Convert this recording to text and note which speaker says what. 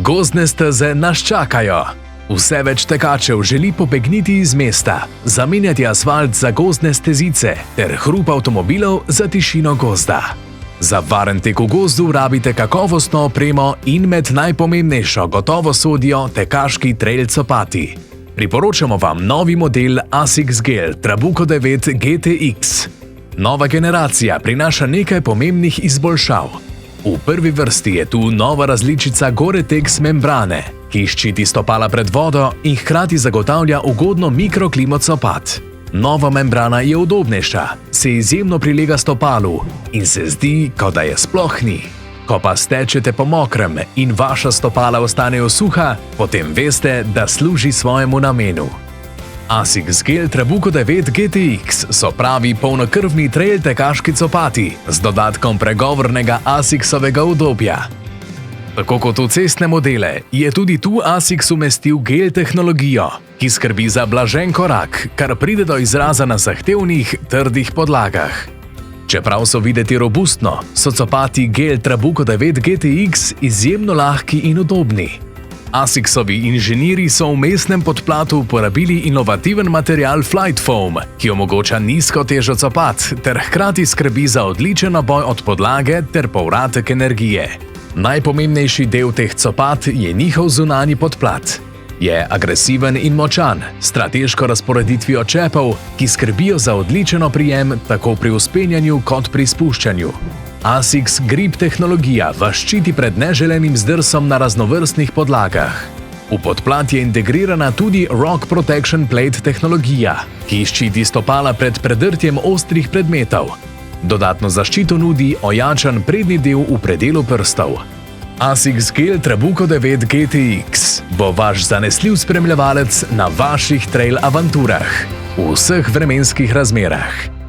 Speaker 1: Gozdne steze nas čakajo. Vse več tekačev želi pobegniti iz mesta, zamenjati asfalt za gozdne stezice ter hrup avtomobilov za tišino gozda. Za varen tek v gozdu rabite kakovostno opremo in med najpomembnejšo gotovo sodijo tekaški trail copati. Priporočamo vam novi model ASICS Gel Trabuco 9 GTX. Nova generacija prinaša nekaj pomembnih izboljšav. V prvi vrsti je tu nova različica Gore-Tex membrane, ki ščiti stopala pred vodo in hkrati zagotavlja ugodno mikroklimo copat. Nova membrana je udobnejša, se izjemno prilega stopalu in se zdi, kot da je sploh ni. Ko pa stečete po mokrem in vaša stopala ostanejo suha, potem veste, da služi svojemu namenu. ASICS Gel Trabuco 9 GTX so pravi polnokrvni trail tekaški copati z dodatkom pregovornega ASICS-ovega udobja. Tako kot v cestne modele, je tudi tu ASICS umestil gel tehnologijo, ki skrbi za blažen korak, kar pride do izraza na zahtevnih, trdih podlagah. Čeprav so videti robustno, so copati Gel Trabuco 9 GTX izjemno lahki in udobni. ASICS-ovi inženirji so v vmesnem podplatu uporabili inovativen material Flight Foam, ki omogoča nizko težo copat ter hkrati skrbi za odličen naboj od podlage ter povratek energije. Najpomembnejši del teh copat je njihov zunanji podplat. Je agresiven in močan, s strateško razporeditvijo čepov, ki skrbijo za odličen oprijem tako pri vzpenjanju kot pri spuščanju. ASICS Grip tehnologija vas ščiti pred neželenim zdrsom na raznovrstnih podlagah. V podplat je integrirana tudi Rock Protection Plate tehnologija, ki ščiti stopala pred predrtjem ostrih predmetov. Dodatno zaščito nudi ojačan prednji del v predelu prstov. ASICS Gel Trabuco 9 GTX bo vaš zanesljiv spremljevalec na vaših trail avanturah v vseh vremenskih razmerah.